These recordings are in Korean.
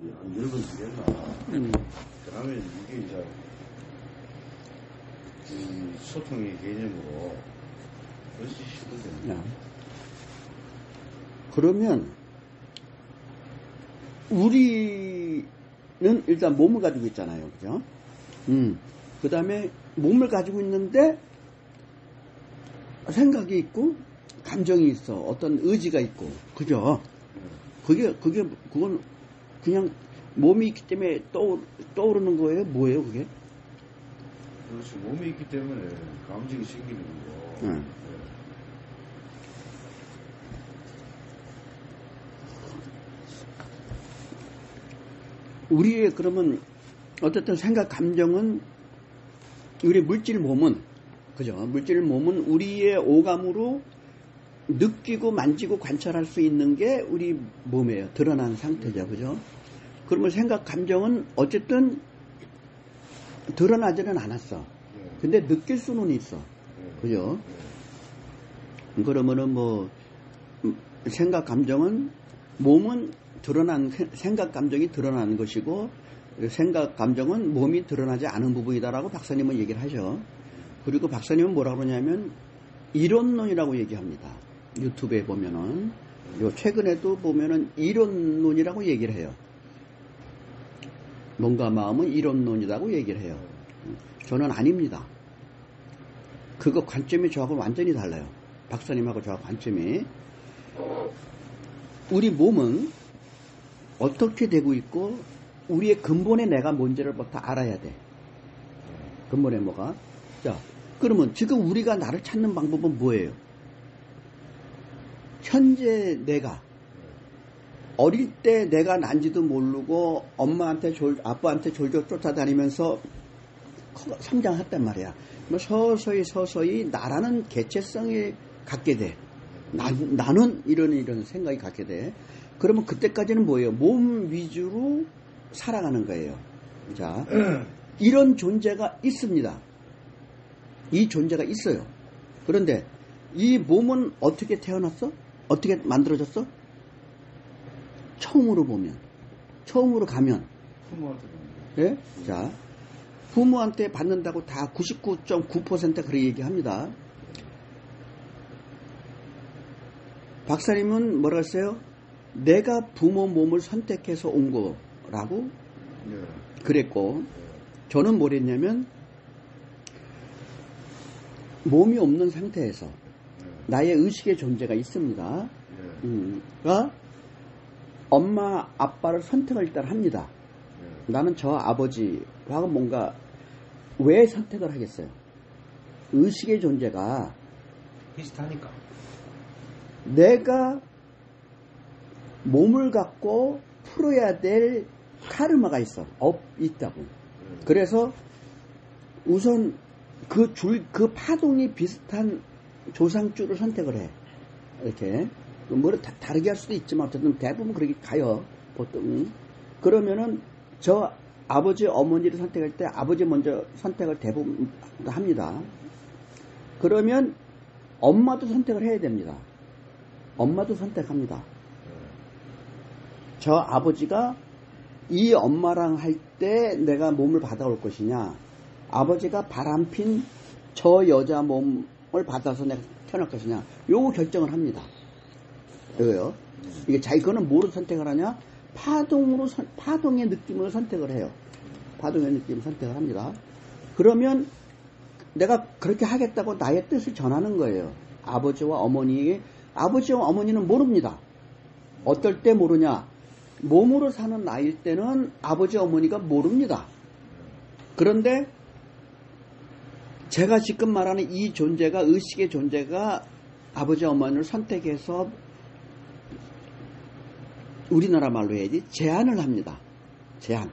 한 10번 쓰겠나? 그 다음에 이게 이제 이 소통의 개념으로 그것이 시거든요. 그러면 우리는 일단 몸을 가지고 있잖아요. 그죠? 그 다음에 몸을 가지고 있는데 생각이 있고 감정이 있어. 어떤 의지가 있고. 그죠? 그건 그냥 몸이 있기 때문에 떠오르는 거예요? 뭐예요, 그게? 그렇지. 몸이 있기 때문에 감정이 생기는 거고. 네. 우리의 그러면 어쨌든 생각, 감정은 우리 물질 몸은 그죠? 물질 몸은 우리의 오감으로 느끼고 만지고 관찰할 수 있는 게 우리 몸이에요. 드러난 상태죠. 그죠? 그러면 생각, 감정은 어쨌든 드러나지는 않았어. 근데 느낄 수는 있어. 그죠? 그러면은 뭐 생각, 감정은 몸은 드러난 생각, 감정이 드러나는 것이고 생각, 감정은 몸이 드러나지 않은 부분이다라고 박사님은 얘기를 하죠. 그리고 박사님은 뭐라고 그러냐면 이론론이라고 얘기합니다. 유튜브에 보면은 요 최근에도 보면은 이론론이라고 얘기를 해요. 몸과 마음은 이론론이라고 얘기를 해요. 저는 아닙니다. 그거 관점이 저하고 완전히 달라요. 박사님하고 저하고 관점이. 우리 몸은 어떻게 되고 있고 우리의 근본의 내가 뭔지를부터 알아야 돼. 근본의 뭐가? 자, 그러면 지금 우리가 나를 찾는 방법은 뭐예요? 현재 내가 어릴 때 내가 난지도 모르고 엄마한테 아빠한테 졸졸 쫓아다니면서 성장했단 말이야. 서서히 나라는 개체성이 갖게 돼. 나는 이런 생각이 갖게 돼. 그러면 그때까지는 뭐예요? 몸 위주로 살아가는 거예요. 자, 이런 존재가 있습니다. 이 존재가 있어요. 그런데 이 몸은 어떻게 태어났어? 어떻게 만들어졌어? 처음으로 보면, 처음으로 가면, 부모한테 예? 자, 부모한테 받는다고 다 99.9% 그렇게 얘기합니다. 박사님은 뭐라 했어요? 내가 부모 몸을 선택해서 온 거라고 그랬고, 저는 뭐랬냐면 몸이 없는 상태에서 나의 의식의 존재가 있습니다. 그러니까 엄마, 아빠를 선택을 일단 합니다. 나는 저 아버지하고 뭔가 왜 선택을 하겠어요? 의식의 존재가 비슷하니까. 내가 몸을 갖고 풀어야 될 카르마가 있다고. 그래서 우선 그 파동이 비슷한 조상줄을 선택을 해. 이렇게. 뭐를 다르게 할 수도 있지만 어쨌든 대부분 그렇게 가요. 보통. 그러면은 저 아버지, 어머니를 선택할 때 아버지 먼저 선택을 대부분 합니다. 그러면 엄마도 선택을 해야 됩니다. 엄마도 선택합니다. 저 아버지가 이 엄마랑 할 때 내가 몸을 받아올 것이냐, 아버지가 바람핀 저 여자 몸을 받아서 내가 태어날 것이냐, 요거 결정을 합니다. 왜요? 이게 거는 뭐로 선택을 하냐? 파동의 느낌으로 선택을 해요. 파동의 느낌을 선택을 합니다. 그러면 내가 그렇게 하겠다고 나의 뜻을 전하는 거예요. 아버지와 어머니는 모릅니다. 어떨 때 모르냐? 몸으로 사는 나일 때는 아버지, 어머니가 모릅니다. 그런데 제가 지금 말하는 이 존재가, 의식의 존재가 아버지, 어머니를 선택해서 우리나라 말로 해야지 제안을 합니다. 제안.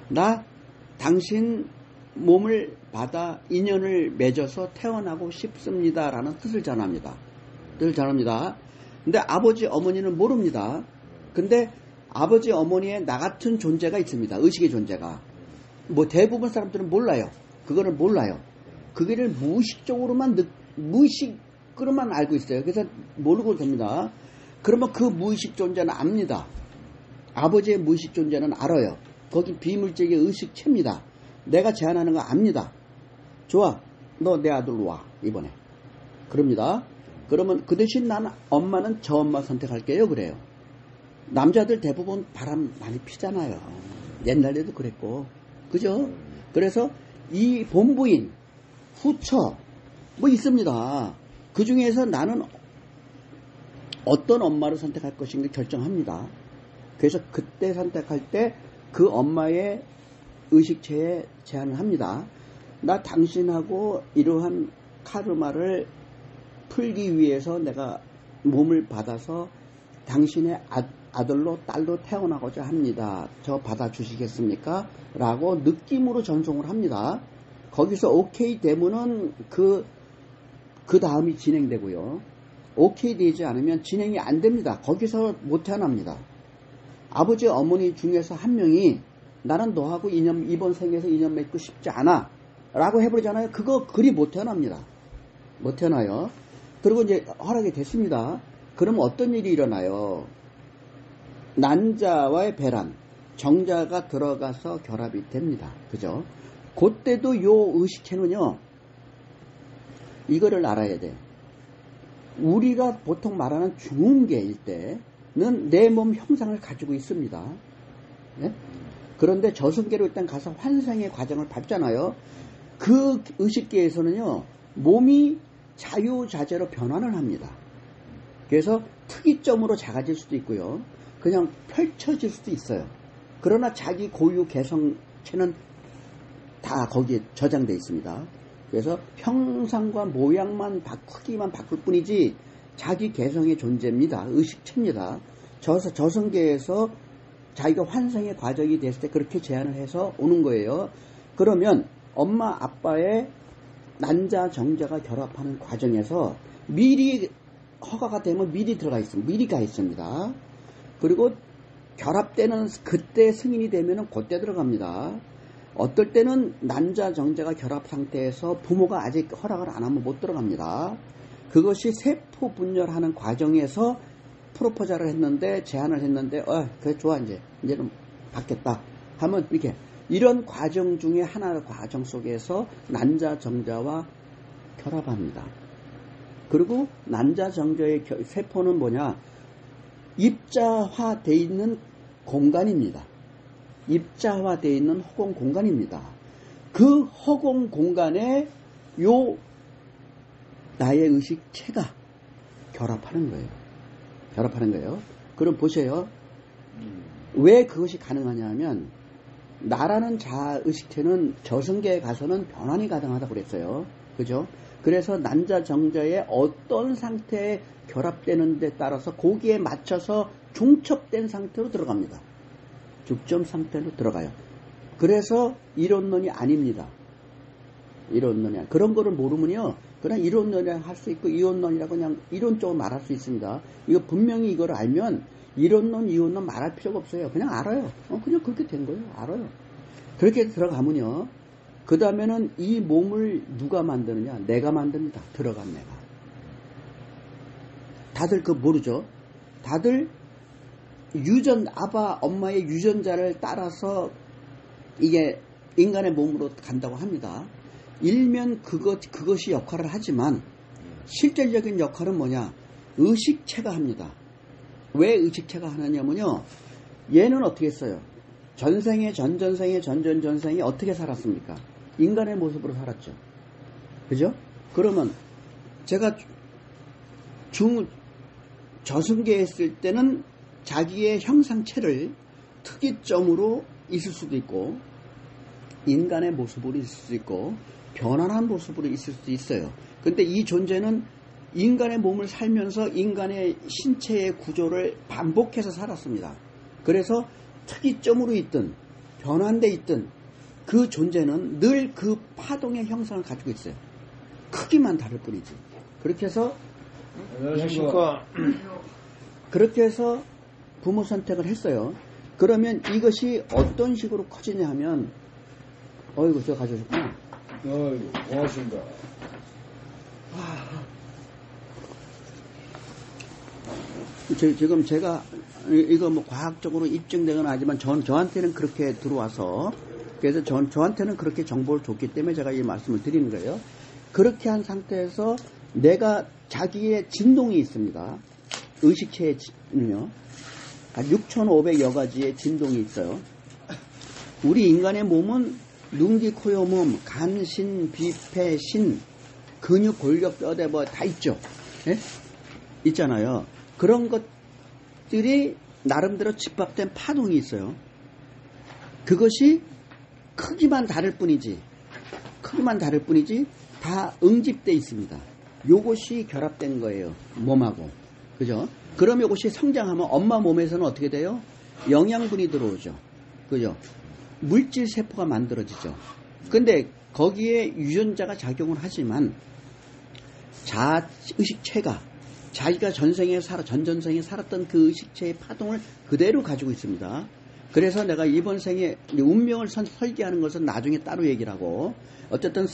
나 당신 몸을 받아 인연을 맺어서 태어나고 싶습니다라는 뜻을 전합니다. 근데 아버지, 어머니는 모릅니다. 근데 아버지, 어머니의 나 같은 존재가 있습니다. 의식의 존재가. 뭐 대부분 사람들은 몰라요. 그거를 몰라요. 그거를 무의식으로만 알고 있어요. 그래서 모르고 됩니다. 그러면 그 무의식 존재는 압니다. 아버지의 무의식 존재는 알아요. 거기 비물질의 의식체입니다. 내가 제안하는 거 압니다. 좋아, 너 내 아들로 와 이번에. 그럽니다. 그러면 그 대신 나는 엄마는 저 엄마 선택할게요. 그래요. 남자들 대부분 바람 많이 피잖아요. 옛날에도 그랬고. 그죠? 그래서 이 본부인, 후처, 뭐 있습니다. 그 중에서 나는 어떤 엄마를 선택할 것인가 결정합니다. 그래서 그때 선택할 때 그 엄마의 의식체에 제안을 합니다. 나 당신하고 이러한 카르마를 풀기 위해서 내가 몸을 받아서 당신의 아들로 딸로 태어나고자 합니다. 저 받아주시겠습니까? 라고 느낌으로 전송을 합니다. 거기서 오케이 되면은 그 다음이 진행되고요. 오케이 되지 않으면 진행이 안 됩니다. 거기서 못 태어납니다. 아버지 어머니 중에서 한 명이 나는 너하고 이번 생에서 인연 맺고 싶지 않아 라고 해버리잖아요. 그거 그리 못 태어납니다. 못 태어나요. 그리고 이제 허락이 됐습니다. 그럼 어떤 일이 일어나요? 난자와의 배란, 정자가 들어가서 결합이 됩니다. 그죠? 그때도 요 의식체는요, 이거를 알아야 돼. 우리가 보통 말하는 중흥계일 때는 내 몸 형상을 가지고 있습니다. 네? 그런데 저승계로 일단 가서 환생의 과정을 밟잖아요. 그 의식계에서는요, 몸이 자유자재로 변환을 합니다. 그래서 특이점으로 작아질 수도 있고요. 그냥 펼쳐질 수도 있어요. 그러나 자기 고유 개성체는 다 거기에 저장되어 있습니다. 그래서 형상과 모양만 크기만 바꿀 뿐이지 자기 개성의 존재입니다. 의식체입니다. 저승계에서 자기가 환생의 과정이 됐을 때 그렇게 제안을 해서 오는 거예요. 그러면 엄마 아빠의 난자 정자가 결합하는 과정에서 미리 허가가 되면 미리 들어가 있습니다. 미리 가 있습니다. 그리고 결합되는 그때 승인이 되면 그때 들어갑니다. 어떨 때는 난자 정자가 결합 상태에서 부모가 아직 허락을 안 하면 못 들어갑니다. 그것이 세포 분열하는 과정에서 프로포즈를 했는데 제안을 했는데 그래 좋아 이제는 받겠다 하면 이렇게 이런 과정 중에 하나의 과정 속에서 난자 정자와 결합합니다. 그리고 난자 정자의 세포는 뭐냐? 입자화되어 있는 공간입니다. 입자화되어 있는 허공 공간입니다. 그 허공 공간에 요 나의 의식체가 결합하는 거예요. 결합하는 거예요. 그럼 보세요. 왜 그것이 가능하냐 하면 나라는 자의식체는 저승계에 가서는 변환이 가능하다고 그랬어요. 그죠? 그래서 난자 정자의 어떤 상태에 결합되는 데 따라서 거기에 맞춰서 중첩된 상태로 들어갑니다. 죽점 상태로 들어가요. 그래서 이론론이 아닙니다. 이론론이 그런 거를 모르면요. 그냥 이론론이라고 할 수 있고 이론론이라고 그냥 이론적으로 말할 수 있습니다. 이거 분명히 이걸 알면 이론론, 이론론 말할 필요가 없어요. 그냥 알아요. 그냥 그렇게 된 거예요. 알아요. 그렇게 들어가면요. 그 다음에는 이 몸을 누가 만드느냐? 내가 만듭니다. 들어간 내가. 다들 그거 모르죠? 다들 아바, 엄마의 유전자를 따라서 이게 인간의 몸으로 간다고 합니다. 일면 그것이 역할을 하지만 실질적인 역할은 뭐냐? 의식체가 합니다. 왜 의식체가 하느냐면요. 얘는 어떻게 했어요? 전생에 전전생에 전전전생에 어떻게 살았습니까? 인간의 모습으로 살았죠. 그죠? 그러면 제가 저승계에 했을 때는 자기의 형상체를 특이점으로 있을 수도 있고 인간의 모습으로 있을 수도 있고 변환한 모습으로 있을 수도 있어요. 근데 이 존재는 인간의 몸을 살면서 인간의 신체의 구조를 반복해서 살았습니다. 그래서 특이점으로 있든 변환돼 있든 그 존재는 늘 그 파동의 형상을 가지고 있어요. 크기만 다를 뿐이지. 그렇게 해서 안녕하십니까. 그렇게 해서 부모 선택을 했어요. 그러면 이것이 어떤 식으로 커지냐 하면 어이구 저 가져오셨구나. 어이구 고맙습니다. 지금 제가 이거 뭐 과학적으로 입증되거나 하지만 저한테는 그렇게 들어와서 그래서 저한테는 그렇게 정보를 줬기 때문에 제가 이 말씀을 드리는 거예요. 그렇게 한 상태에서 내가 자기의 진동이 있습니다. 의식체는요. 6,500여 가지의 진동이 있어요. 우리 인간의 몸은 눈기, 코, 요, 몸, 간, 신, 비, 폐, 신, 근육, 골격, 뼈대 뭐 다 있죠. 예? 있잖아요. 그런 것들이 나름대로 집합된 파동이 있어요. 그것이 크기만 다를 뿐이지 다 응집돼 있습니다. 요것이 결합된 거예요. 몸하고. 그죠? 그럼 요것이 성장하면 엄마 몸에서는 어떻게 돼요? 영양분이 들어오죠. 그죠? 물질 세포가 만들어지죠. 근데 거기에 유전자가 작용을 하지만 의식체가 자기가 전전생에 살았던 그 의식체의 파동을 그대로 가지고 있습니다. 그래서 내가 이번 생에 운명을 설계하는 것은 나중에 따로 얘기를 하고 어쨌든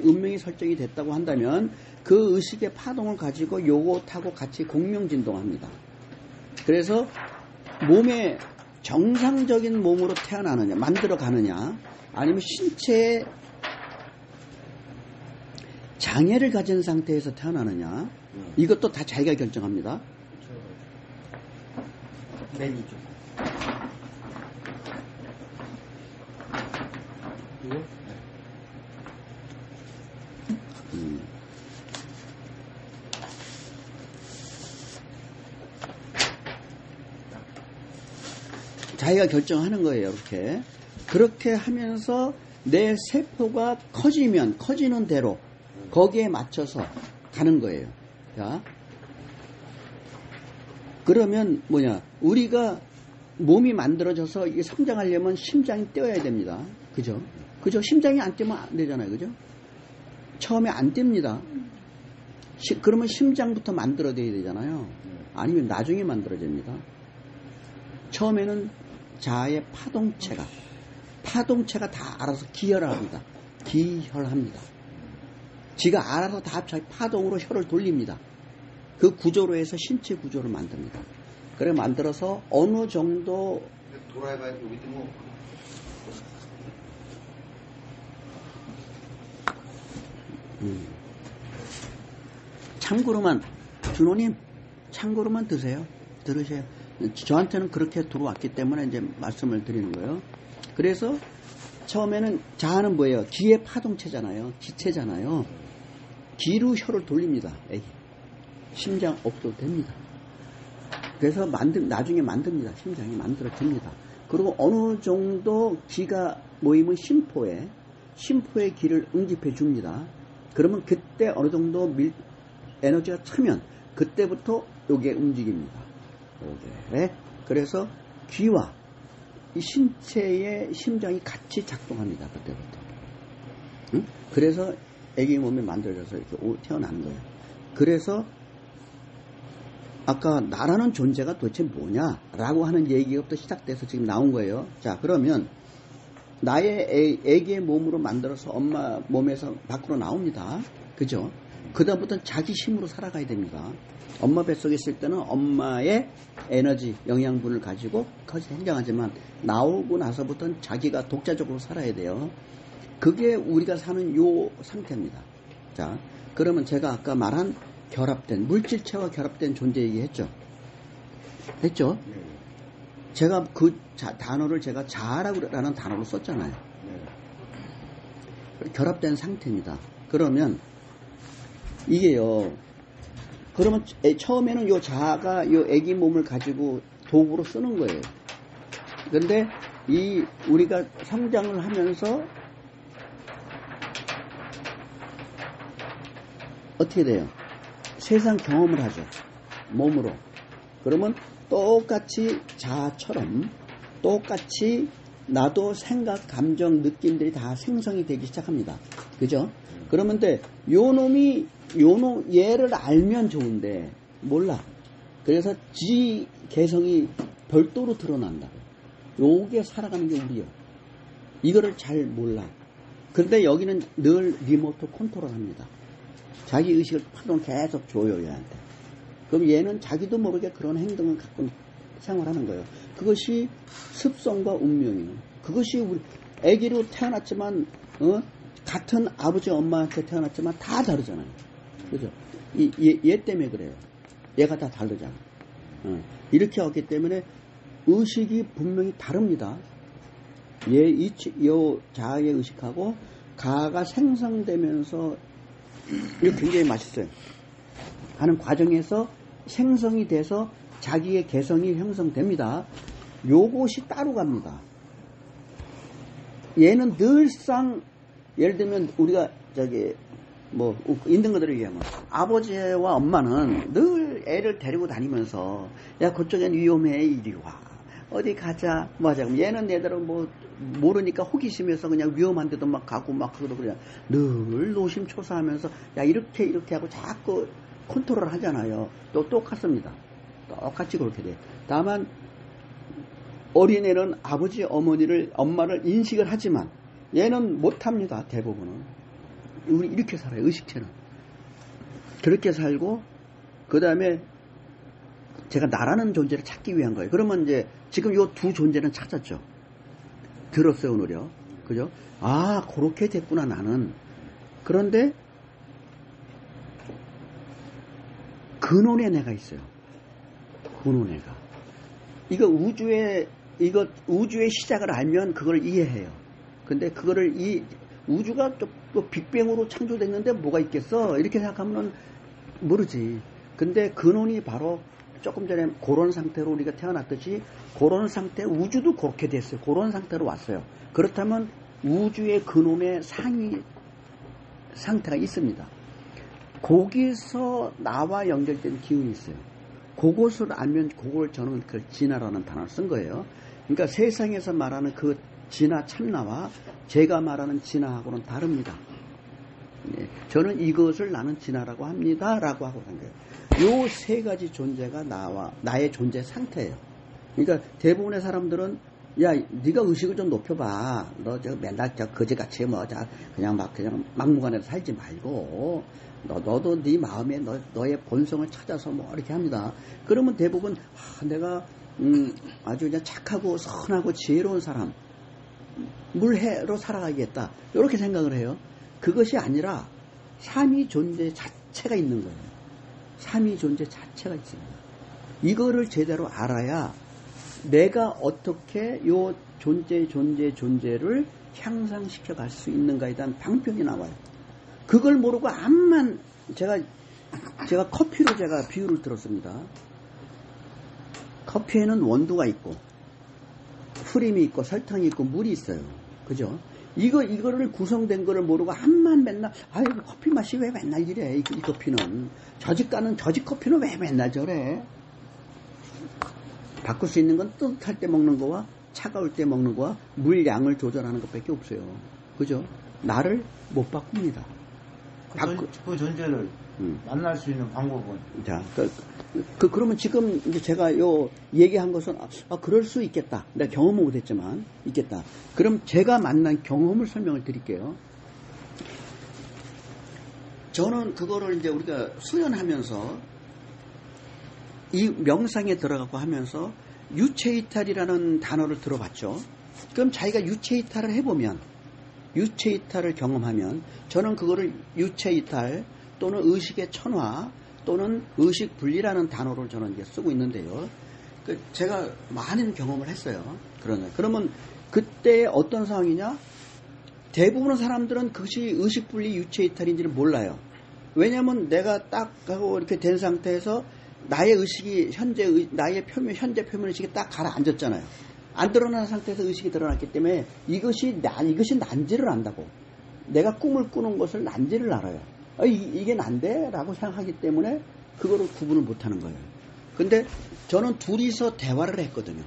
운명이 설정이 됐다고 한다면 그 의식의 파동을 가지고 요것하고 같이 공명진동합니다. 그래서 몸에 정상적인 몸으로 태어나느냐, 만들어가느냐, 아니면 신체에 장애를 가진 상태에서 태어나느냐, 이것도 다 자기가 결정합니다. 매니저. 이거? 자기가 결정하는 거예요. 그렇게 하면서 내 세포가 커지는 대로 거기에 맞춰서 가는 거예요. 자, 그러면 우리가 몸이 만들어져서 이게 성장하려면 심장이 뛰어야 됩니다. 그죠? 심장이 안 뛰면 안 되잖아요. 그죠? 처음에 안 뜁니다. 그러면 심장부터 만들어야 되잖아요. 아니면 나중에 만들어집니다. 처음에는 자아의 파동체가 다 알아서 기혈합니다. 지가 알아서 다 파동으로 혈을 돌립니다. 그 구조로 해서 신체 구조를 만듭니다. 그래 만들어서 어느 정도 돌아봐야 여기 뭐 참고로만 준호님 참고로만 들으세요. 저한테는 그렇게 들어왔기 때문에 이제 말씀을 드리는 거예요. 그래서 처음에는 자아는 뭐예요? 기의 파동체잖아요. 기체잖아요. 기로 혈을 돌립니다. 심장 없어도 됩니다. 그래서 나중에 만듭니다. 심장이 만들어집니다. 그리고 어느 정도 기가 모이면 심포에 기를 응집해 줍니다. 그러면 그때 어느 정도 에너지가 차면 그때부터 요게 움직입니다. 그래서 귀와 이 신체의 심장이 같이 작동합니다. 그때부터. 응? 그래서 애기 몸에 만들어져서 이렇게 태어난 거예요. 그래서 아까 나라는 존재가 도대체 뭐냐라고 하는 얘기부터 시작돼서 지금 나온 거예요. 자, 그러면 나의 애기의 몸으로 만들어서 엄마 몸에서 밖으로 나옵니다. 그죠? 그다음부터는 자기 힘으로 살아가야 됩니다. 엄마 뱃속에 있을 때는 엄마의 에너지, 영양분을 가지고 성장하지만 나오고 나서부터는 자기가 독자적으로 살아야 돼요. 그게 우리가 사는 요 상태입니다. 자, 그러면 제가 아까 말한 물질체와 결합된 존재 얘기했죠? 했죠? 네. 제가 그 단어를 자아라는 단어로 썼잖아요. 네. 결합된 상태입니다. 그러면 이게요. 그러면 처음에는 요 자아가 요 애기 몸을 가지고 도구로 쓰는 거예요. 그런데 우리가 성장을 하면서 어떻게 돼요? 세상 경험을 하죠. 몸으로. 그러면 똑같이 자아처럼 똑같이 나도 생각, 감정, 느낌들이 다 생성이 되기 시작합니다. 그죠? 그러면 얘를 알면 좋은데 몰라. 그래서 지 개성이 별도로 드러난다. 요게 살아가는 게 우리요. 이거를 잘 몰라. 그런데 여기는 늘 리모트 컨트롤 합니다. 자기 의식을 파동 계속 줘요, 얘한테. 그럼 얘는 자기도 모르게 그런 행동을 갖고 생활하는 거예요. 그것이 습성과 운명이에요. 그것이 우리 아기로 태어났지만 같은 아버지 엄마한테 태어났지만 다 다르잖아요. 그죠? 얘 때문에 그래요. 얘가 다 다르잖아. 이렇게 왔기 때문에 의식이 분명히 다릅니다. 요 자아의 의식하고 가가 생성되면서 이거 굉장히 맛있어요. 하는 과정에서 생성이 돼서 자기의 개성이 형성됩니다. 요것이 따로 갑니다. 얘는 늘상 예를 들면 우리가 있는 것들을 얘기하면 아버지와 엄마는 늘 애를 데리고 다니면서 야 그쪽엔 위험해 이리 와 어디 가자 맞아. 얘는 얘들은 모르니까 호기심에서 그냥 위험한 데도 막 가고 막 그러고 그냥 늘 노심초사하면서 야 이렇게 하고 자꾸 컨트롤 하잖아요. 또 똑같습니다. 똑같이 그렇게 돼. 다만 어린애는 아버지 엄마를 인식을 하지만 얘는 못합니다. 대부분은. 우리 이렇게 살아요. 의식체는. 그렇게 살고 그 다음에 제가 나라는 존재를 찾기 위한 거예요. 그러면 이제 지금 요 두 존재는 찾았죠. 들었어요. 오늘요. 그죠? 아 그렇게 됐구나 나는. 그런데 근원의 내가 있어요. 근원의가. 이거 우주의 시작을 알면 그걸 이해해요. 근데 그거를 우주가 또 빅뱅으로 창조됐는데 뭐가 있겠어? 이렇게 생각하면 모르지. 근데 근원이 바로 조금 전에 그런 상태로 우리가 태어났듯이 그런 상태, 우주도 그렇게 됐어요. 그런 상태로 왔어요. 그렇다면 우주의 근원의 상위 상태가 있습니다. 거기서 나와 연결된 기운이 있어요. 그것을 알면 그걸 저는 그 진화라는 단어를 쓴 거예요. 그러니까 세상에서 말하는 그 진화 참나와 제가 말하는 진화하고는 다릅니다. 저는 이것을 나는 진화라고 합니다. 라고 하고 산 거예요. 요 세 가지 존재가 나의 존재 상태예요. 그러니까 대부분의 사람들은 야, 네가 의식을 좀 높여봐. 너 맨날 거지같이 그냥 막무가내로 살지 말고 너도 네 마음에 너의 본성을 찾아서 이렇게 합니다. 그러면 대부분 내가 아주 그냥 착하고 선하고 지혜로운 사람 물해로 살아가겠다 이렇게 생각을 해요. 그것이 아니라 삼위 존재 자체가 있는 거예요. 삼위 존재 자체가 있습니다. 이거를 제대로 알아야 내가 어떻게 요 존재를 향상시켜 갈 수 있는가에 대한 방편이 나와요. 그걸 모르고 암만 제가 커피로 비유를 들었습니다. 커피에는 원두가 있고 프림이 있고 설탕이 있고 물이 있어요. 그죠? 이거를 구성된 거를 모르고 암만 맨날 커피 맛이 왜 맨날 이래? 이 커피는 저집 커피는 왜 맨날 저래? 바꿀 수 있는 건 뜨뜻할 때 먹는 거와 차가울 때 먹는 거와 물 양을 조절하는 것밖에 없어요. 그죠? 나를 못 바꿉니다. 그 존재를 만날 수 있는 방법은? 자, 그러면 지금 이제 제가 얘기한 것은, 그럴 수 있겠다. 내가 경험은 못했지만, 있겠다. 그럼 제가 만난 경험을 설명을 드릴게요. 저는 그거를 이제 우리가 수련하면서, 이 명상에 들어가고 하면서, 유체이탈이라는 단어를 들어봤죠. 그럼 자기가 유체이탈을 해보면, 유체이탈을 경험하면, 저는 그거를 유체이탈, 또는 의식의 천화 또는 의식 분리라는 단어를 저는 이제 쓰고 있는데요. 제가 많은 경험을 했어요. 그러면 그때 어떤 상황이냐? 대부분의 사람들은 그것이 의식 분리 유체 이탈인지를 몰라요. 왜냐하면 내가 딱 하고 이렇게 된 상태에서 나의 의식이 나의 현재 표면 의식이 딱 가라앉았잖아요. 안 드러난 상태에서 의식이 드러났기 때문에 이것이 난지를 안다고. 내가 꿈을 꾸는 것을 난지를 알아요. 이게 난데? 라고 생각하기 때문에 그거를 구분을 못하는 거예요. 근데 저는 둘이서 대화를 했거든요.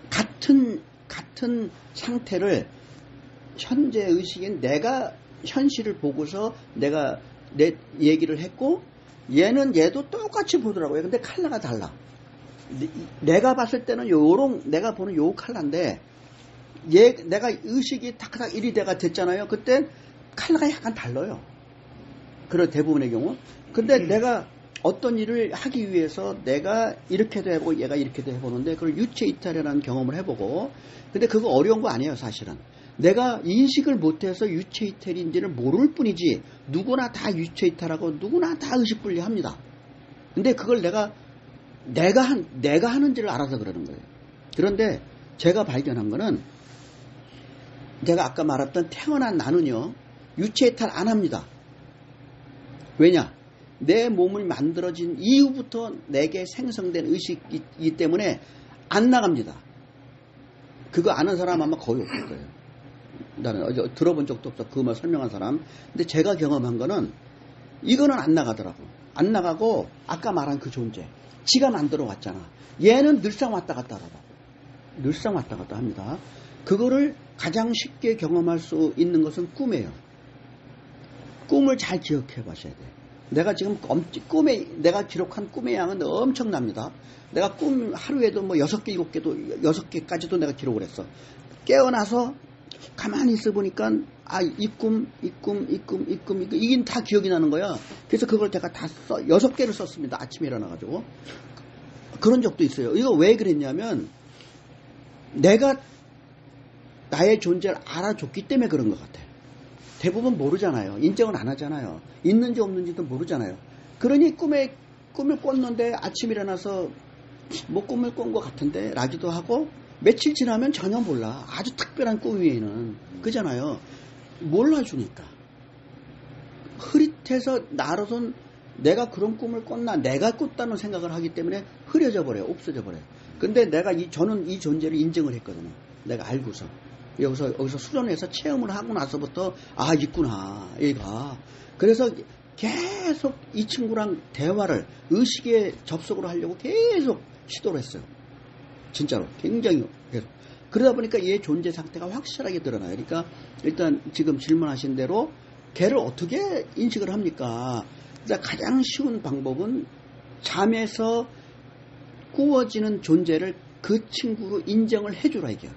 같은 상태를 현재 의식인 내가 현실을 보고서 내가 내 얘기를 했고 얘도 똑같이 보더라고요. 근데 컬러가 달라. 내가 봤을 때는 내가 보는 요 컬러인데 내가 의식이 탁탁 1이 됐잖아요. 그때 컬러가 약간 달라요. 그런 대부분의 경우. 근데 내가 어떤 일을 하기 위해서 내가 이렇게도 해보고 얘가 이렇게도 해보는데 그걸 유체이탈이라는 경험을 해보고 근데 그거 어려운 거 아니에요 사실은. 내가 인식을 못해서 유체이탈인지를 모를 뿐이지 누구나 다 유체이탈하고 누구나 다 의식분리합니다. 근데 그걸 내가 하는지를 알아서 그러는 거예요. 그런데 제가 발견한 거는 제가 아까 말했던 태어난 나는요 유체이탈 안 합니다. 왜냐? 내 몸을 만들어진 이후부터 내게 생성된 의식이기 때문에 안 나갑니다. 그거 아는 사람 아마 거의 없을 거예요. 나는 들어본 적도 없어. 그것만 설명한 사람. 근데 제가 경험한 거는 이거는 안 나가더라고. 안 나가고 아까 말한 그 존재. 지가 만들어 왔잖아. 얘는 늘상 왔다 갔다 하더라고. 늘상 왔다 갔다 합니다. 그거를 가장 쉽게 경험할 수 있는 것은 꿈이에요. 꿈을 잘 기억해 봐셔야 돼. 내가 지금 내가 기록한 꿈의 양은 엄청납니다. 내가 꿈 하루에도 뭐 6개, 7개도, 6개까지도 내가 기록을 했어. 깨어나서 가만히 있어 보니까, 이 꿈, 이게 다 기억이 나는 거야. 그래서 그걸 제가 다 6개를 썼습니다. 아침에 일어나가지고. 그런 적도 있어요. 이거 왜 그랬냐면, 내가 나의 존재를 알아줬기 때문에 그런 것 같아요. 대부분 모르잖아요. 인정을 안 하잖아요. 있는지 없는지도 모르잖아요. 그러니 꿈을 꿨는데 아침에 일어나서 뭐 꿈을 꾼 것 같은데 라기도 하고 며칠 지나면 전혀 몰라. 아주 특별한 꿈이에는. 그잖아요. 몰라주니까. 흐릿해서 나로선 내가 그런 꿈을 꿨나 내가 꿨다는 생각을 하기 때문에 흐려져 버려요. 없어져 버려요. 근데 저는 이 존재를 인정을 했거든요. 내가 알고서. 여기서 수련해서 체험을 하고 나서부터 있구나 얘가. 그래서 계속 이 친구랑 대화를 의식의 접속을 하려고 계속 시도를 했어요. 진짜로 굉장히 계속. 그러다 보니까 얘 존재 상태가 확실하게 드러나요. 그러니까 일단 지금 질문하신 대로 걔를 어떻게 인식을 합니까? 그러니까 가장 쉬운 방법은 잠에서 꾸어지는 존재를 그 친구로 인정을 해주라 이게.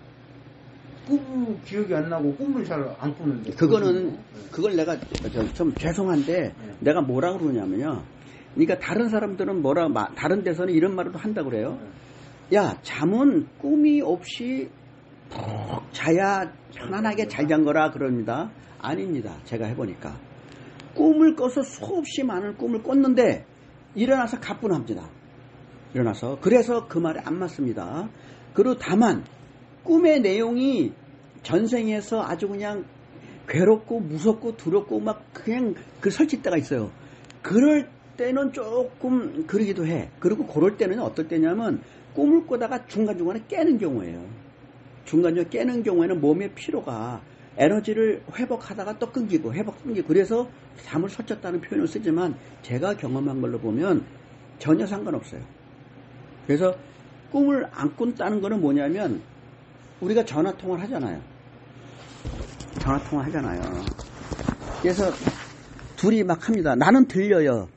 꿈 기억이 안 나고 꿈을 잘 안 꾸는데. 그걸 내가 좀 죄송한데 내가 뭐라고 그러냐면요. 그러니까 다른 사람들은 다른 데서는 이런 말을 한다고 그래요. 야, 잠은 꿈이 없이 푹 자야 편안하게 잘 잔 거라 그럽니다. 아닙니다. 제가 해보니까. 꿈을 꿔서 수없이 많은 꿈을 꿨는데 일어나서 가뿐합니다. 그래서 그 말이 안 맞습니다. 그리고 다만 꿈의 내용이 전생에서 아주 그냥 괴롭고 무섭고 두렵고 막 그냥 설칠 때가 있어요. 그럴 때는 조금 그러기도 해. 그리고 그럴 때는 어떨 때냐면 꿈을 꾸다가 중간중간에 깨는 경우예요. 중간중간에 깨는 경우에는 몸의 피로가 에너지를 회복하다가 또 끊기고 그래서 잠을 설쳤다는 표현을 쓰지만 제가 경험한 걸로 보면 전혀 상관없어요. 그래서 꿈을 안 꾼다는 거는 뭐냐면 우리가 전화통화를 하잖아요. 그래서 둘이 막 합니다. 나는 들려요.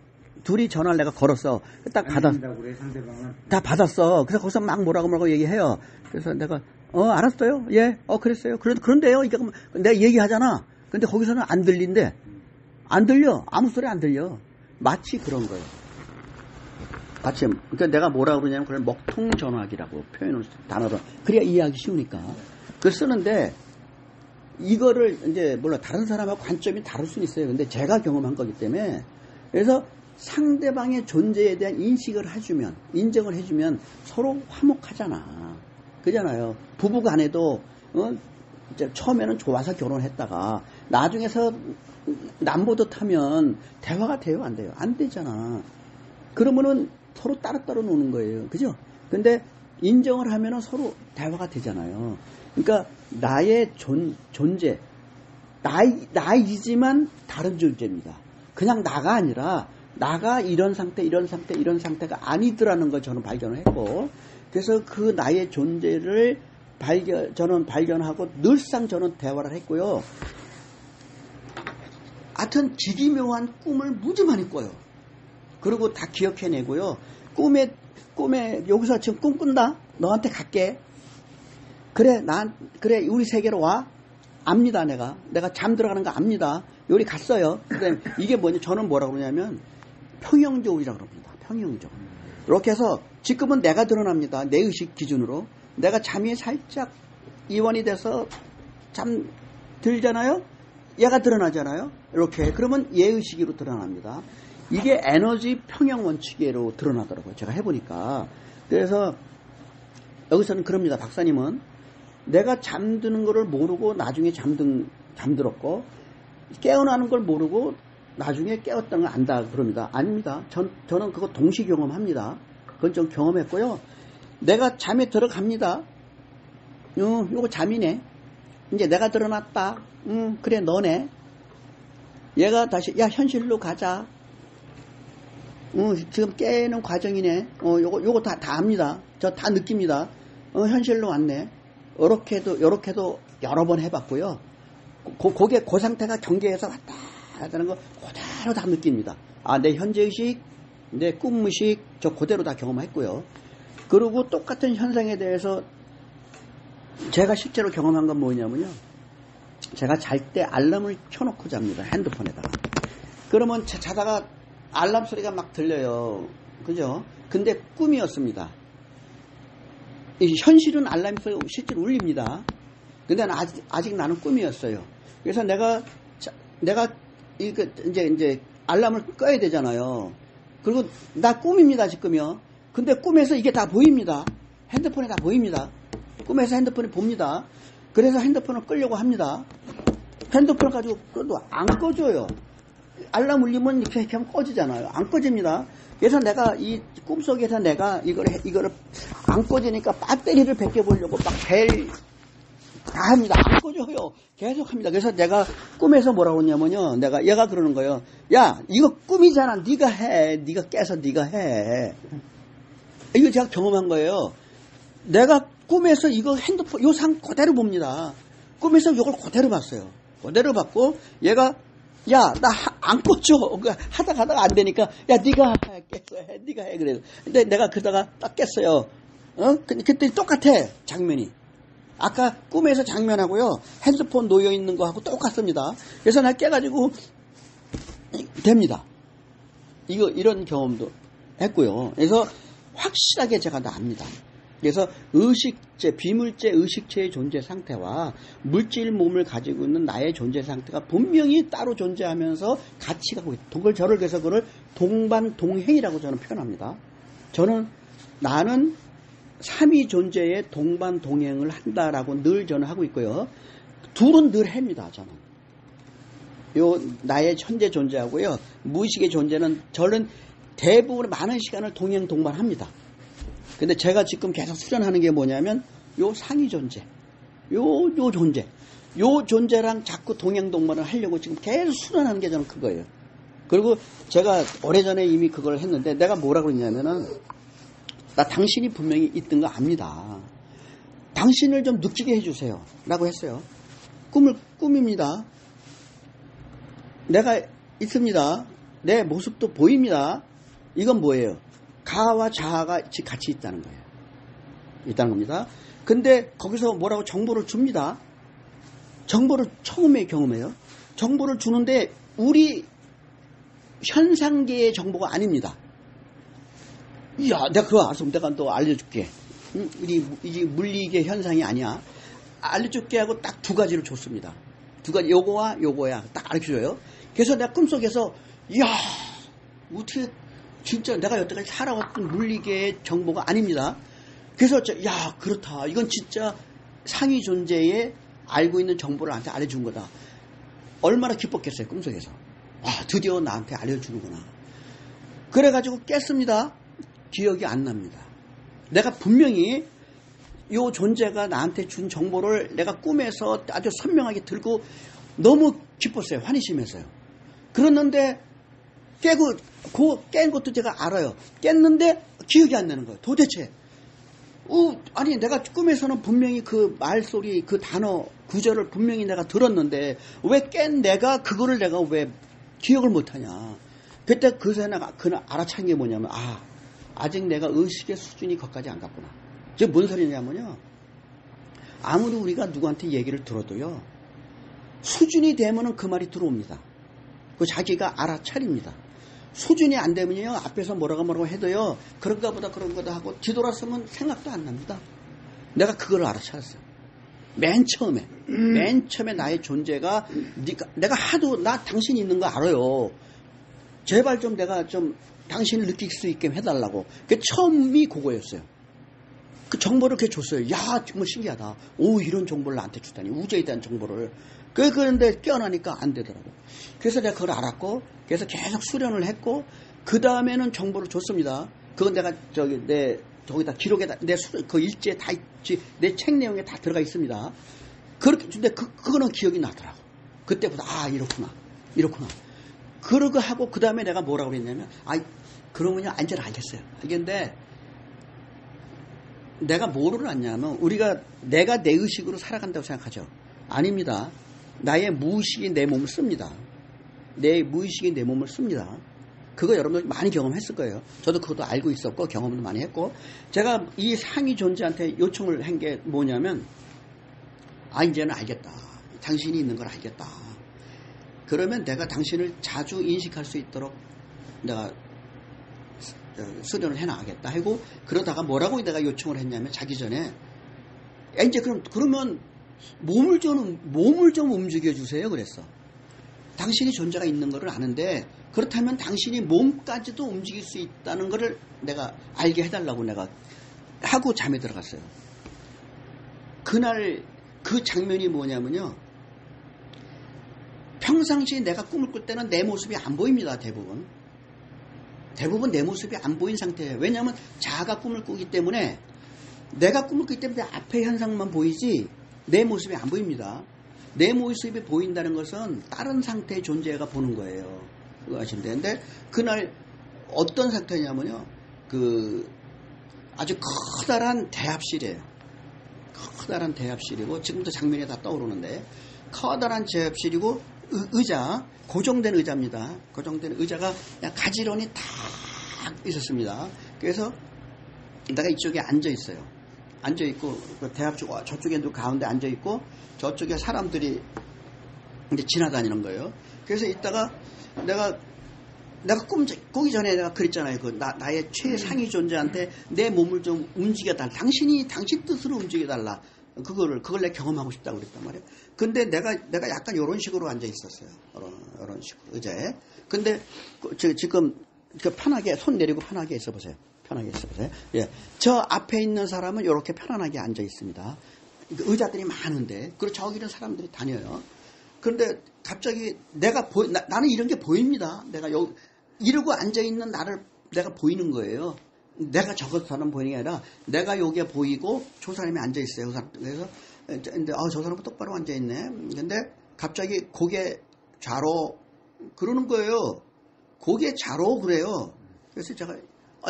둘이 전화를 내가 걸었어. 딱 그래, 상대방은. 다 받았어. 그래서 거기서 막 뭐라고 얘기해요. 그래서 내가 알았어요. 예, 그랬어요. 그런데요. 이게 내가 얘기하잖아. 근데 거기서는 안 들린대. 안 들려. 아무 소리 안 들려. 마치 그런 거예요. 그러니까 내가 뭐라고 그러냐면 그걸 먹통 전화기라고 표현을 단어로. 그래야 이해하기 쉬우니까. 그걸 쓰는데 이거를 이제 다른 사람하고 관점이 다를 수는 있어요. 근데 제가 경험한 거기 때문에 그래서 상대방의 존재에 대한 인식을 해주면 인정을 해주면 서로 화목하잖아. 그잖아요. 부부간에도 처음에는 좋아서 결혼했다가 나중에서 남보듯 하면 대화가 돼요? 안 돼요? 안 되잖아. 그러면은 서로 따로따로 노는 거예요. 그죠? 근데 인정을 하면은 서로 대화가 되잖아요. 그러니까 나의 존재, 나이지만 다른 존재입니다. 그냥 나가 아니라 나가 이런 상태가 아니더라는 걸 저는 발견을 했고, 그래서 그 나의 존재를 저는 발견하고 늘상 저는 대화를 했고요. 하여튼 기기묘한 꿈을 무지 많이 꿔요. 그리고 다 기억해내고요. 꿈에 여기서 지금 꿈 꾼다? 너한테 갈게. 그래 우리 세계로 와. 압니다. 내가 잠들어가는 거 압니다. 여기 갔어요. 근데 이게 뭐냐? 저는 뭐라고 그러냐면 평형조울이라고 그럽니다. 평형적. 이렇게 해서 지금은 내가 드러납니다. 내 의식 기준으로. 내가 잠이 살짝 이완이 돼서 잠 들잖아요. 얘가 드러나잖아요. 이렇게. 그러면 얘 의식으로 드러납니다. 이게 에너지 평형 원칙으로 드러나더라고요. 제가 해보니까. 그래서 여기서는 그럽니다. 박사님은 내가 잠드는 거를 모르고 나중에 잠들었고 깨어나는 걸 모르고 나중에 깨었다는 걸 안다 그럽니다. 아닙니다. 저는 그거 동시 경험합니다. 그건 좀 경험했고요. 내가 잠에 들어갑니다. 요거 잠이네. 이제 내가 드러났다. 그래 너네. 얘가 다시 야 현실로 가자. 지금 깨는 과정이네. 요거 다 압니다. 저 다 느낍니다. 현실로 왔네. 요렇게도 여러 번 해봤고요. 그게 그 상태가 경계에서 왔다 하는 거 그대로 다 느낍니다. 내 현재의식, 내 꿈의식, 저 그대로 다 경험했고요. 그리고 똑같은 현상에 대해서 제가 실제로 경험한 건 뭐냐면요. 제가 잘 때 알람을 켜놓고 잡니다. 핸드폰에다가. 그러면 자다가 알람 소리가 막 들려요. 그죠? 근데 꿈이었습니다. 현실은 알람 소리가 실제로 울립니다. 근데 아직 나는 꿈이었어요. 그래서 내가 이제 알람을 꺼야 되잖아요. 그리고 나 꿈입니다, 지금요. 근데 꿈에서 이게 다 보입니다. 핸드폰에 다 보입니다. 꿈에서 핸드폰에 봅니다. 그래서 핸드폰을 끄려고 합니다. 핸드폰을 가지고 끄도 안 꺼져요. 알람 울리면 이렇게 하면 꺼지잖아요. 안 꺼집니다. 그래서 내가 이 꿈속에서 내가 이거를 안 꺼지니까 배터리를 벗겨보려고 막 다 합니다. 안 꺼져요. 계속 합니다. 그래서 내가 꿈에서 뭐라고 했냐면요. 얘가 그러는 거예요. 야, 이거 꿈이잖아. 네가 해. 네가 깨서 네가 해. 이거 제가 경험한 거예요. 내가 꿈에서 이거 핸드폰 요 상 그대로 봅니다. 꿈에서 이걸 그대로 봤어요. 그대로 봤고 얘가 야, 나 안 꺼져. 하다가 안 되니까 야, 네가 깼어. 네가 해. 그래서 근데 내가 그러다가 딱 깼어요. 그때 똑같아. 장면이. 아까 꿈에서 장면하고요. 핸드폰 놓여 있는 거하고 똑같습니다. 그래서 나 깨가지고 됩니다. 이런 경험도 했고요. 그래서 확실하게 제가 다 압니다. 그래서 의식체, 비물체 의식체의 존재 상태와 물질 몸을 가지고 있는 나의 존재 상태가 분명히 따로 존재하면서 같이 가고 있다. 그래서 그걸 동반동행이라고 저는 표현합니다. 나는 삼위 존재의 동반동행을 한다라고 늘 저는 하고 있고요. 둘은 늘 합니다, 저는. 나의 현재 존재하고요. 무의식의 존재는 저는 대부분 많은 시간을 동반합니다. 근데 제가 지금 계속 수련하는 게 뭐냐면 요 상위 존재, 요 존재, 요 존재랑 자꾸 동반을 하려고 지금 계속 수련하는 게 저는 그거예요. 그리고 제가 오래전에 이미 그걸 했는데 내가 뭐라 그랬냐면은 나 당신이 분명히 있던 거 압니다. 당신을 좀 느끼게 해주세요. 라고 했어요. 꿈입니다. 내가 있습니다. 내 모습도 보입니다. 이건 뭐예요? 가와 자아가 같이 있다는 거예요. 있다는 겁니다. 근데 거기서 뭐라고 정보를 줍니다. 정보를 처음에 경험해요. 정보를 주는데 우리 현상계의 정보가 아닙니다. 야, 내가 그거 알았어. 내가 또 알려줄게. 이게 물리계 현상이 아니야. 알려줄게 하고 딱 두 가지를 줬습니다. 두 가지, 요거와 요거야. 딱 가르쳐줘요. 그래서 내가 꿈속에서, 이야, 어떻게, 진짜 내가 여태까지 살아왔던 물리계의 정보가 아닙니다. 그래서, 야, 그렇다. 이건 진짜 상위 존재의 알고 있는 정보를 나한테 알려준 거다. 얼마나 기뻤겠어요, 꿈속에서. 와, 드디어 나한테 알려주는구나. 그래가지고 깼습니다. 기억이 안 납니다. 내가 분명히 이 존재가 나한테 준 정보를 내가 꿈에서 아주 선명하게 들고 너무 기뻤어요. 환희심했어요. 그랬는데 깬 것도 제가 알아요. 깼는데 기억이 안 나는 거예요. 도대체 아니 내가 꿈에서는 분명히 그 말소리 그 단어 구절을 분명히 내가 들었는데 왜 깬 내가 그거를 내가 왜 기억을 못하냐. 그때 내가 그날 알아챈 게 뭐냐면 아직 내가 의식의 수준이 거기까지 안 갔구나. 이게 뭔 소리냐면요. 아무리 우리가 누구한테 얘기를 들어도요. 수준이 되면은 그 말이 들어옵니다. 그 자기가 알아차립니다. 수준이 안 되면요, 앞에서 뭐라고 해도요, 그런가 보다 그런 거다 하고 뒤돌아서면 생각도 안 납니다. 내가 그걸 알아차렸어요. 맨 처음에 나의 존재가, 내가 하도, 나 당신이 있는 거 알아요. 제발 좀 내가 좀 당신을 느낄 수 있게 해달라고. 그 처음이 그거였어요. 그 정보를 그렇게 줬어요. 야, 정말 신기하다. 오, 이런 정보를 나한테 주다니. 우주에 대한 정보를. 그런데 깨어나니까 안 되더라고. 그래서 내가 그걸 알았고, 그래서 계속 수련을 했고, 그 다음에는 정보를 줬습니다. 그건 내가 저기다 기록에다, 그 일지에 다 있지, 내 책 내용에 다 들어가 있습니다. 그렇게, 근데 그거는 기억이 나더라고. 그때부터, 이렇구나. 그러고 하고, 그 다음에 내가 뭐라고 했냐면, 그러면요, 이제는 알겠어요. 알겠는데, 내가 뭐를 알냐면, 내가 내 의식으로 살아간다고 생각하죠. 아닙니다. 나의 무의식이 내 몸을 씁니다. 내 무의식이 내 몸을 씁니다. 그거 여러분들 많이 경험했을 거예요. 저도 그것도 알고 있었고, 경험도 많이 했고, 제가 이 상위 존재한테 요청을 한 게 뭐냐면, 이제는 알겠다. 당신이 있는 걸 알겠다. 그러면 내가 당신을 자주 인식할 수 있도록 내가 수련을 해나가겠다 하고, 그러다가 뭐라고 내가 요청을 했냐면, 자기 전에 이제 그러면 몸을 좀 움직여 주세요. 그랬어. 당신이 존재가 있는 거를 아는데, 그렇다면 당신이 몸까지도 움직일 수 있다는 거를 내가 알게 해달라고 내가 하고 잠에 들어갔어요. 그날 그 장면이 뭐냐면요, 평상시에 내가 꿈을 꿀 때는 내 모습이 안 보입니다. 대부분 내 모습이 안 보인 상태예요. 왜냐하면 자아가 꿈을 꾸기 때문에, 내가 꿈을 꾸기 때문에 앞의 현상만 보이지 내 모습이 안 보입니다. 내 모습이 보인다는 것은 다른 상태의 존재가 보는 거예요. 그거 아시면 되는데, 그날 어떤 상태냐면요, 아주 커다란 대합실이에요. 커다란 대합실이고, 지금도 장면이 다 떠오르는데, 커다란 대합실이고, 의자, 고정된 의자입니다. 고정된 의자가 그냥 가지런히 딱 있었습니다. 그래서 내가 이쪽에 앉아있어요. 앉아있고, 대합 쪽, 저쪽에도 가운데 앉아있고, 저쪽에 사람들이 이제 지나다니는 거예요. 그래서 이따가 내가 꾸기 전에 내가 그랬잖아요. 나의 최상위 존재한테 내 몸을 좀 움직여달라. 당신 뜻으로 움직여달라. 그걸 내가 경험하고 싶다고 그랬단 말이에요. 근데 내가 약간 이런 식으로 앉아 있었어요. 이런 식으로, 의자에. 근데, 지금, 편하게, 손 내리고 편하게 있어 보세요. 편하게 있어 보세요. 예. 저 앞에 있는 사람은 이렇게 편안하게 앉아 있습니다. 의자들이 많은데, 그리고 저기는 사람들이 다녀요. 그런데 갑자기 나는 이런 게 보입니다. 내가 이러고 앉아 있는 나를 내가 보이는 거예요. 내가 저것 사람 보이는 게 아니라, 내가 여기에 보이고, 저 사람이 앉아 있어요. 그래서, 근데, 저 사람은 똑바로 앉아 있네. 근데 갑자기 고개 좌로 그러는 거예요. 고개 좌로 그래요. 그래서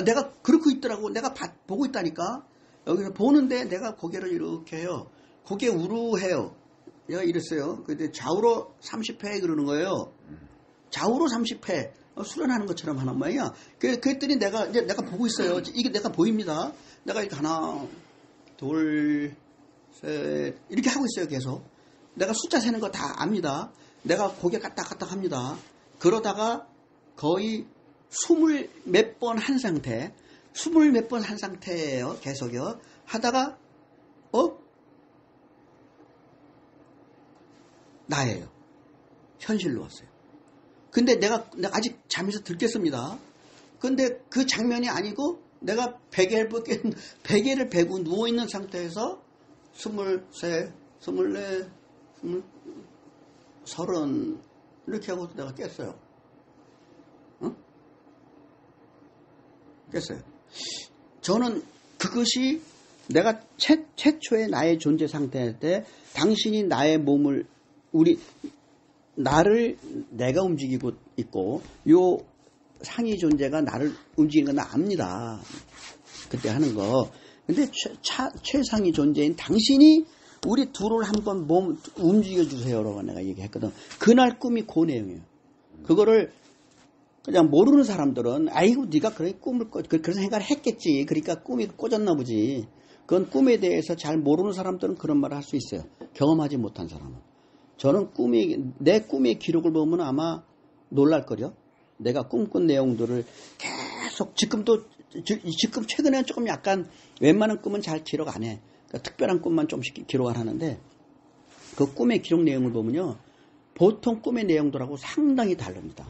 내가 그렇게 있더라고. 내가 보고 있다니까. 여기서 보는데 내가 고개를 이렇게 해요. 고개 우루해요. 내가 이랬어요. 근데 좌우로 30회 그러는 거예요. 좌우로 30회. 수련하는 것처럼 하는 모양이야. 그랬더니 내가 보고 있어요. 이게 내가 보입니다. 내가 이렇게 하나, 둘, 셋, 이렇게 하고 있어요. 계속. 내가 숫자 세는 거 다 압니다. 내가 고개 까딱까딱 합니다. 그러다가 거의 20몇 번 한 상태예요. 계속요. 하다가, 나예요. 현실로 왔어요. 근데 내가 아직 잠에서 들겠습니다. 근데 그 장면이 아니고, 내가 베개를 베고 누워있는 상태에서 23, 24, 30 이렇게 하고 내가 깼어요. 깼어요. 저는 그것이 내가 최초의 나의 존재 상태 때, 당신이 나의 몸을, 나를 내가 움직이고 있고, 요 상위 존재가 나를 움직이는 건 압니다. 그때 하는 거. 근데 최상위 존재인 당신이 우리 둘을 한번 몸 움직여 주세요라고 내가 얘기했거든. 그날 꿈이 그 내용이에요. 그거를 그냥 모르는 사람들은, 아이고 네가 그런 꿈을 그런 생각을 했겠지. 그러니까 꿈이 꽂았나 보지. 그건 꿈에 대해서 잘 모르는 사람들은 그런 말을 할 수 있어요. 경험하지 못한 사람은. 저는 내 꿈의 기록을 보면 아마 놀랄걸요. 내가 꿈꾼 내용들을 계속 지금 최근에 조금 약간 웬만한 꿈은 잘 기록 안 해. 그러니까 특별한 꿈만 좀씩 기록을 하는데 그 꿈의 기록 내용을 보면요. 보통 꿈의 내용들하고 상당히 다릅니다.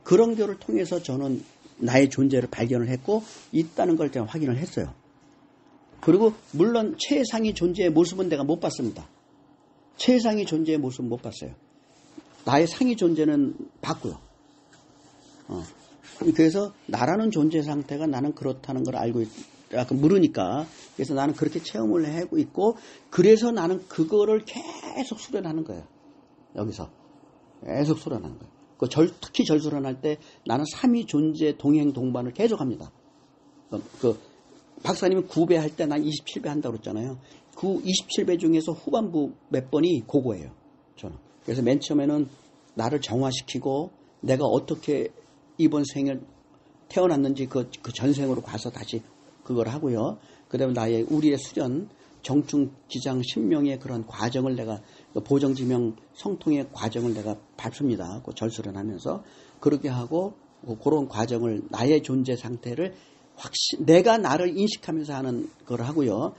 그런 거를 통해서 저는 나의 존재를 발견을 했고 있다는 걸 제가 확인을 했어요. 그리고 물론 최상의 존재의 모습은 내가 못 봤습니다. 최상의 존재의 모습은 못 봤어요. 나의 상위 존재는 봤고요. 그래서 나라는 존재 상태가 나는 그렇다는 걸 알고 약간 모르니까 그래서 나는 그렇게 체험을 하고 있고 그래서 나는 그거를 계속 수련하는 거예요. 여기서 계속 수련하는 거예요. 특히 절수련할 때 나는 삼위 존재 동행 동반을 계속 합니다. 박사님이 9배 할 때 난 27배 한다고 그랬잖아요. 그 27배 중에서 후반부 몇 번이 그거예요. 저는. 그래서 맨 처음에는 나를 정화시키고 내가 어떻게 이번 생을 태어났는지 그 전생으로 가서 다시 그걸 하고요. 그 다음에 나의 우리의 수련, 정충, 기장, 신명의 그런 과정을 내가 보정지명 성통의 과정을 내가 밟습니다. 그 절수련 하면서 그렇게 하고 그런 과정을 나의 존재 상태를 내가 나를 인식하면서 하는 걸 하고요.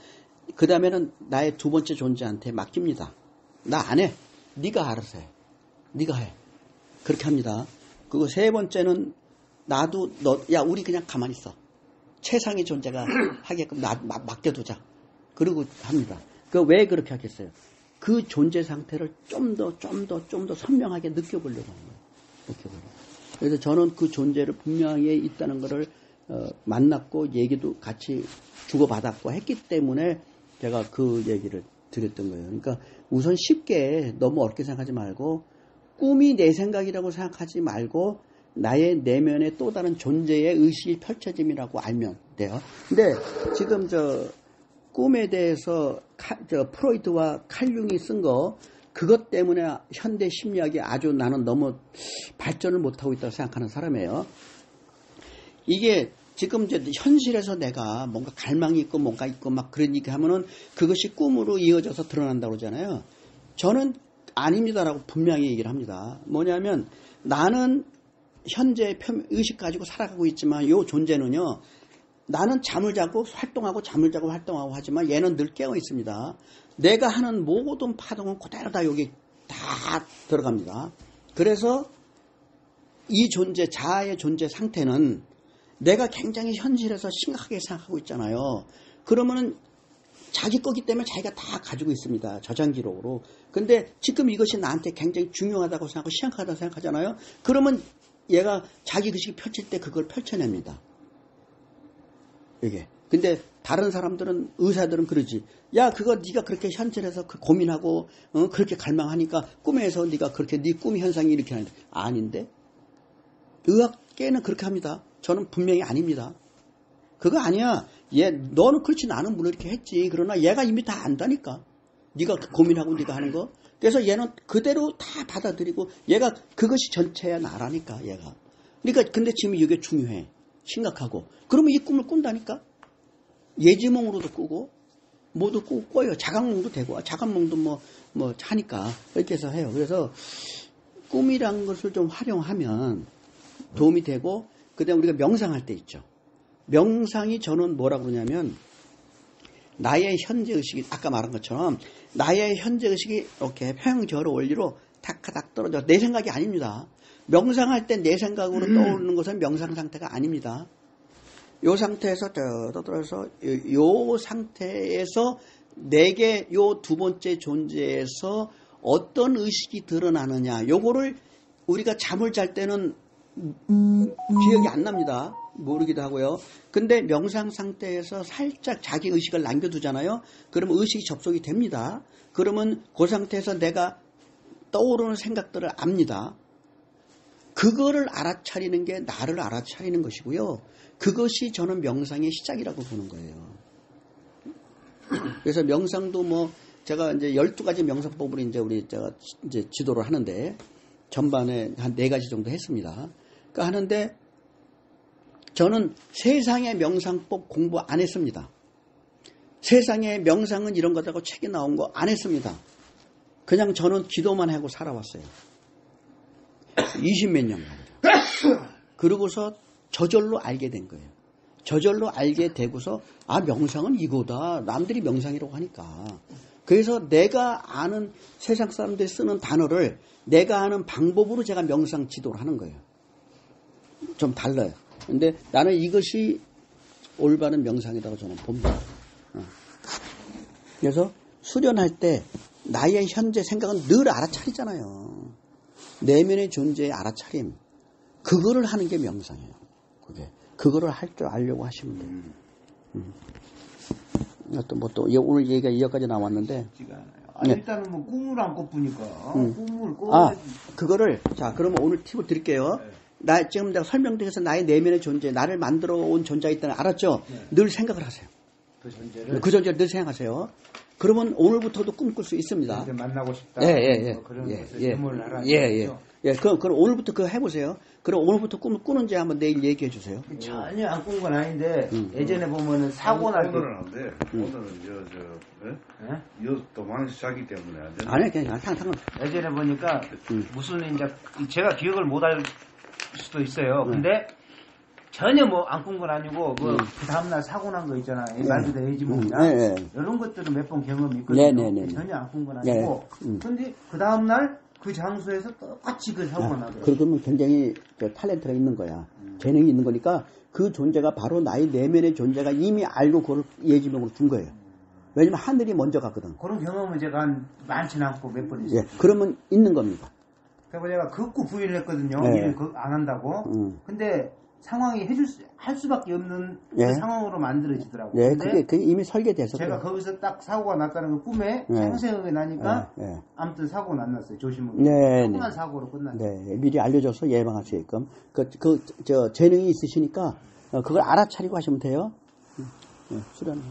그 다음에는 나의 두 번째 존재한테 맡깁니다. 나 안 해. 네가 알아서 해. 네가 해. 그렇게 합니다. 그리고 세 번째는 나도 우리 그냥 가만히 있어. 최상의 존재가 하게끔 맡겨두자. 그러고 합니다. 왜 그렇게 하겠어요? 그 존재 상태를 좀 더 선명하게 느껴보려고 하는 거예요. 느껴보려고. 그래서 저는 그 존재를 분명히 있다는 것을 만났고 얘기도 같이 주고받았고 했기 때문에 제가 그 얘기를 드렸던 거예요. 그러니까 우선 쉽게 너무 어렵게 생각하지 말고 꿈이 내 생각이라고 생각하지 말고 나의 내면의 또 다른 존재의 의식이 펼쳐짐이라고 알면 돼요. 근데 지금 꿈에 대해서 프로이트와 칼융이 쓴 거 그것 때문에 현대 심리학이 아주 나는 너무 발전을 못하고 있다고 생각하는 사람이에요. 이게 지금 이제 현실에서 내가 뭔가 갈망이 있고 뭔가 있고 막 그런 얘기 하면은 그것이 꿈으로 이어져서 드러난다고 그러잖아요. 저는 아닙니다라고 분명히 얘기를 합니다. 뭐냐면 나는 현재 의식 가지고 살아가고 있지만 이 존재는요. 나는 잠을 자고 활동하고 잠을 자고 활동하고 하지만 얘는 늘 깨어 있습니다. 내가 하는 모든 파동은 그대로 다 여기 다 들어갑니다. 그래서 이 존재, 자아의 존재 상태는 내가 굉장히 현실에서 심각하게 생각하고 있잖아요. 그러면은 자기 거기 때문에 자기가 다 가지고 있습니다. 저장 기록으로. 근데 지금 이것이 나한테 굉장히 중요하다고 생각하고 심각하다고 생각하잖아요. 그러면 얘가 자기 의식이 펼칠 때 그걸 펼쳐냅니다. 이게. 근데 다른 사람들은 의사들은 그러지. 야 그거 네가 그렇게 현실에서 고민하고 그렇게 갈망하니까 꿈에서 네가 그렇게 네 꿈 현상이 이렇게 하는데 아닌데 의학계는 그렇게 합니다. 저는 분명히 아닙니다. 그거 아니야. 너는 그렇지 나는 물론 이렇게 했지. 그러나 얘가 이미 다 안다니까. 네가 고민하고 네가 하는 거. 그래서 얘는 그대로 다 받아들이고 얘가 그것이 전체야 나라니까 얘가. 그러니까 근데 지금 이게 중요해. 심각하고. 그러면 이 꿈을 꾼다니까. 예지몽으로도 꾸고 뭐도 꿔요. 자각몽도 되고 자각몽도 뭐 하니까 이렇게 해서 해요. 그래서 꿈이란 것을 좀 활용하면 도움이 되고 그다음에 우리가 명상할 때 있죠. 명상이 저는 뭐라고 그러냐면 나의 현재 의식이 아까 말한 것처럼 나의 현재 의식이 이렇게 평행저로 원리로 탁탁 떨어져. 내 생각이 아닙니다. 명상할 때 내 생각으로 떠오르는 것은 명상 상태가 아닙니다. 요 상태에서 떠들어서 요 상태에서 내게 요 두 번째 존재에서 어떤 의식이 드러나느냐 요거를 우리가 잠을 잘 때는 기억이 안 납니다. 모르기도 하고요. 근데 명상 상태에서 살짝 자기 의식을 남겨두잖아요. 그러면 의식이 접속이 됩니다. 그러면 그 상태에서 내가 떠오르는 생각들을 압니다. 그거를 알아차리는 게 나를 알아차리는 것이고요. 그것이 저는 명상의 시작이라고 보는 거예요. 그래서 명상도 제가 이제 12가지 명상법을 제가 지도를 하는데 전반에 한 4가지 정도 했습니다. 그러니까 하는데 저는 세상의 명상법 공부 안 했습니다. 세상의 명상은 이런 거라고 책에 나온 거 안 했습니다. 그냥 저는 기도만 하고 살아왔어요. 20몇 년간. 그러고서 저절로 알게 된 거예요. 저절로 알게 되고서 아 명상은 이거다. 남들이 명상이라고 하니까. 그래서 내가 아는 세상 사람들이 쓰는 단어를 내가 아는 방법으로 제가 명상 지도를 하는 거예요. 좀 달라요. 근데 나는 이것이 올바른 명상이라고 저는 봅니다. 그래서 수련할 때 나의 현재 생각은 늘 알아차리잖아요. 내면의 존재의 알아차림. 그거를 하는 게 명상이에요. 그거를 할 줄 알려고 하시면 돼요. 또 오늘 얘기가 여기까지 나왔는데. 아니, 네. 일단은 뭐 꿈을 안 꿔보니까 꿈을 그거를 자 그러면 오늘 팁을 드릴게요. 나 지금 내가 설명드려서 나의 내면의 존재, 나를 만들어 온 존재가 있다는 거 알았죠? 네. 늘 생각을 하세요. 그 존재를 늘 생각하세요. 그러면 오늘부터도 꿈꿀 수 있습니다. 만나고 싶다. 뭐 그런 것을 메모를 하라는 거죠. 그럼 오늘부터 그거 해보세요. 그럼 오늘부터 꿈을 꾸는지 한번 내일 얘기해 주세요. 전혀 안 꾼 건 아닌데 예전에 보면은 사고 날 때. 오늘은 안 돼. 오늘은 여 도망 시작이 때문에 안 돼. 아니 그냥 상상은 예전에 보니까 무슨 이제 제가 기억을 못 할 수도 있어요. 근데 전혀 뭐 안 꾼 건 아니고 그 다음날 사고 난 거 있잖아요. 말 그대로 해지몽이나 이런 것들은 몇 번 경험이 있거든요. 전혀 안 꾼 건 아니고 근데 그 다음날 그 장소에서 똑같이 그 사고가 나더라고요. 그러면 굉장히 탤런트가 있는 거야. 재능이 있는 거니까 그 존재가 바로 나의 내면의 존재가 이미 알고 그걸 예지명으로 준 거예요. 왜냐면 하늘이 먼저 갔거든. 그런 경험은 제가 많지는 않고 몇 번 있어요. 그러면 있는 겁니다. 그래서 제가 극구 부인을 했거든요. 네. 일을 안 한다고. 근데 상황이 할 수밖에 없는 그 상황으로 만들어지더라고요. 네, 근데 그게 이미 설계돼서. 제가 그래요. 거기서 딱 사고가 났다는 거 꿈에 생생하게 나니까 아무튼 사고가 안 났어요. 조심하게. 조그만 사고로 끝났어요. 네, 미리 알려줘서 예방할 수 있게끔. 재능이 있으시니까 그걸 알아차리고 하시면 돼요. 수련.